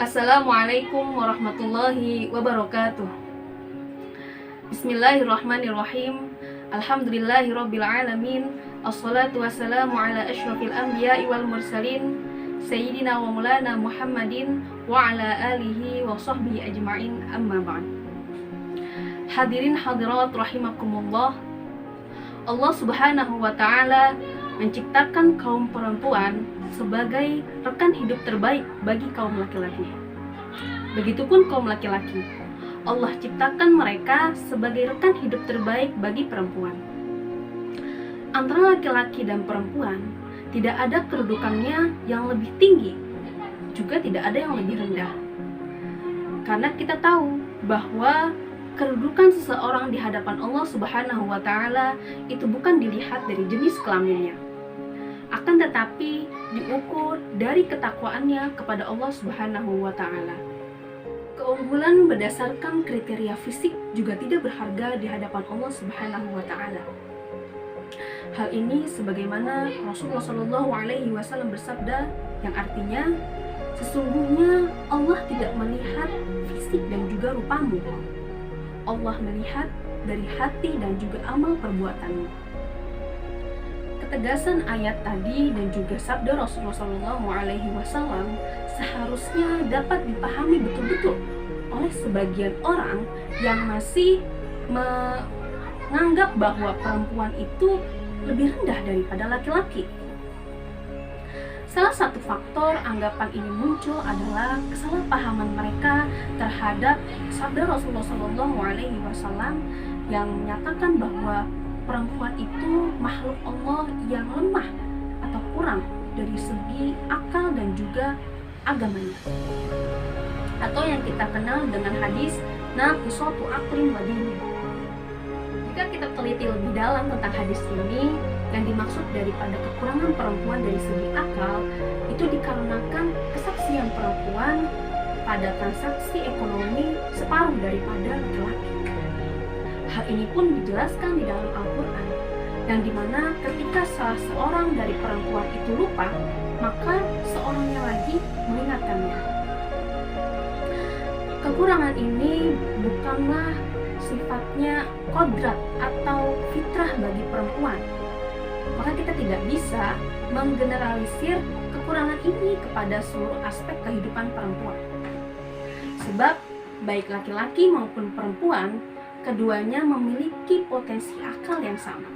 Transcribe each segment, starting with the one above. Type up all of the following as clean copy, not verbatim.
Assalamualaikum warahmatullahi wabarakatuh. Bismillahirrahmanirrahim. Alhamdulillahirabbil alamin. Assalatu wassalamu ala asyrafil anbiya'i wal mursalin sayyidina wa maulana Muhammadin wa ala alihi wa sahbihi ajma'in, amma ba'd. Hadirin hadirat rahimakumullah. Allah Subhanahu wa taala menciptakan kaum perempuan sebagai rekan hidup terbaik bagi kaum laki-laki. Begitupun kaum laki-laki, Allah ciptakan mereka sebagai rekan hidup terbaik bagi perempuan. Antara laki-laki dan perempuan tidak ada kedudukannya yang lebih tinggi, juga tidak ada yang lebih rendah. Karena kita tahu bahwa kedudukan seseorang di hadapan Allah Subhanahu wa taala itu bukan dilihat dari jenis kelaminnya, akan tetapi diukur dari ketakwaannya kepada Allah Subhanahu wa taala. Keunggulan berdasarkan kriteria fisik juga tidak berharga di hadapan Allah Subhanahu wa taala. Hal ini sebagaimana Rasulullah Shallallahu alaihi wasallam bersabda, yang artinya sesungguhnya Allah tidak melihat fisik dan juga rupamu. Allah melihat dari hati dan juga amal perbuatanmu. Ketegasan ayat tadi dan juga sabda Rasulullah SAW seharusnya dapat dipahami betul-betul oleh sebagian orang yang masih menganggap bahwa perempuan itu lebih rendah daripada laki-laki. Salah satu faktor anggapan ini muncul adalah kesalahpahaman mereka terhadap sabda Rasulullah SAW yang menyatakan bahwa perempuan itu makhluk Allah yang lemah atau kurang dari segi akal dan juga agamanya, atau yang kita kenal dengan hadis naqisatu aqlin wa dinin. Jika kita teliti lebih dalam tentang hadis ini, yang dimaksud daripada kekurangan perempuan dari segi akal itu dikarenakan kesaksian perempuan pada transaksi ekonomi separuh daripada laki-laki. Hal ini pun dijelaskan di dalam Al-Quran, yang dimana ketika salah seorang dari perempuan itu lupa, maka seorangnya lagi mengingatkannya. Kekurangan ini bukanlah sifatnya kodrat atau fitrah bagi perempuan, maka kita tidak bisa menggeneralisir kekurangan ini kepada seluruh aspek kehidupan perempuan. Sebab baik laki-laki maupun perempuan, keduanya memiliki potensi akal yang sama.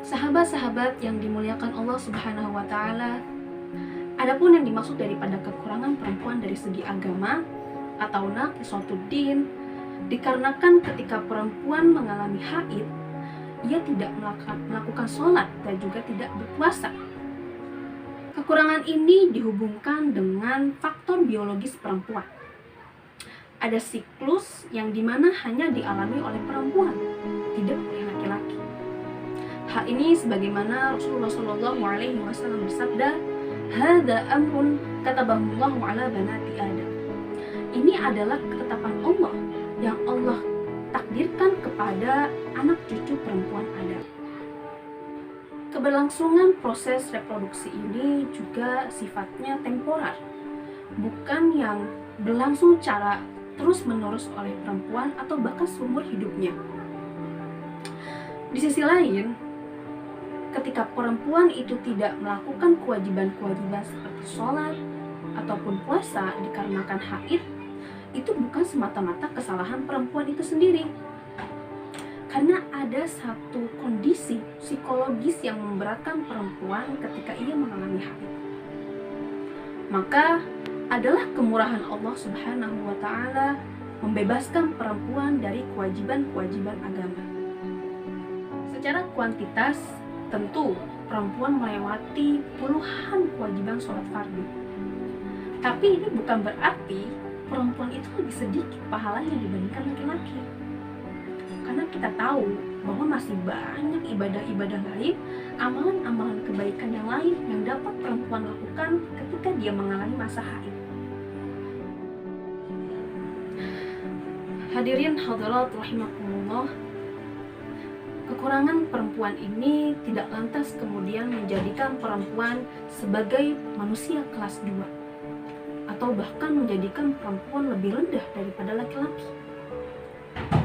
Sahabat-sahabat yang dimuliakan Allah Subhanahu wa taala, adapun yang dimaksud daripada kekurangan perempuan dari segi agama atau naqisatu din, dikarenakan ketika perempuan mengalami haid, ia tidak melakukan sholat dan juga tidak berpuasa. Kekurangan ini dihubungkan dengan faktor biologis perempuan. Ada siklus yang dimana hanya dialami oleh perempuan, tidak oleh laki-laki. Hal ini sebagaimana Rasulullah SAW bersabda, "Hadza amrun katabahullahu ala banati Adam." Ini adalah ketetapan Allah yang Allah takdirkan kepada anak cucu perempuan Adam. Keberlangsungan proses reproduksi ini juga sifatnya temporer, bukan yang berlangsung secara terus-menerus oleh perempuan atau bahkan seumur hidupnya. Di sisi lain, ketika perempuan itu tidak melakukan kewajiban-kewajiban seperti sholat ataupun puasa dikarenakan haid, itu bukan semata-mata kesalahan perempuan itu sendiri. Karena ada satu kondisi psikologis yang memberatkan perempuan ketika ia mengalami haid. Maka adalah kemurahan Allah Subhanahu wa taala membebaskan perempuan dari kewajiban-kewajiban agama. Secara kuantitas, tentu perempuan melewati puluhan kewajiban sholat fardu. Tapi ini bukan berarti perempuan itu lebih sedikit pahalanya dibandingkan laki-laki. Karena kita tahu bahwa masih banyak ibadah-ibadah lain, amalan-amalan kebaikan yang lain yang dapat perempuan lakukan ketika dia mengalami masa haid. Hadirin hadirat rahimakumullah, kekurangan perempuan ini tidak lantas kemudian menjadikan perempuan sebagai manusia kelas 2 atau bahkan menjadikan perempuan lebih rendah daripada laki-laki.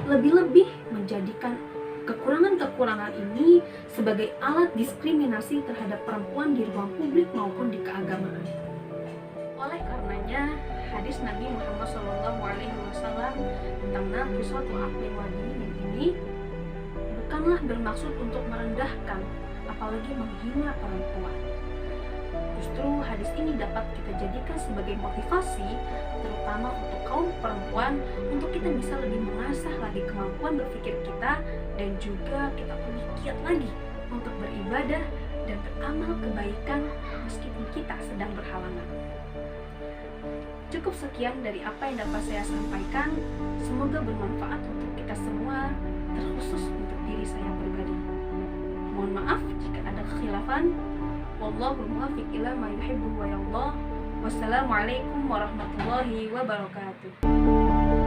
Lebih-lebih menjadikan kekurangan-kekurangan ini sebagai alat diskriminasi terhadap perempuan di ruang publik maupun di keagamaan. Oleh karenanya, hadis Nabi Muhammad SAW tentang naqisatu aqlin wa dinin ini bukanlah bermaksud untuk merendahkan, apalagi menghina perempuan. Justru hadis ini dapat kita jadikan sebagai motivasi, terutama untuk kaum perempuan, untuk kita bisa lebih mengasah lagi kemampuan berpikir kita, dan juga kita lebih giat lagi untuk beribadah dan beramal kebaikan meskipun kita sedang berhalangan. Cukup sekian dari apa yang dapat saya sampaikan. Semoga bermanfaat untuk kita semua, terkhusus untuk diri saya pribadi. Mohon maaf jika ada kekhilafan. Wallahul muwaffiq ila ma yuhibbu wa yardah. Wassalamualaikum warahmatullahi wabarakatuh.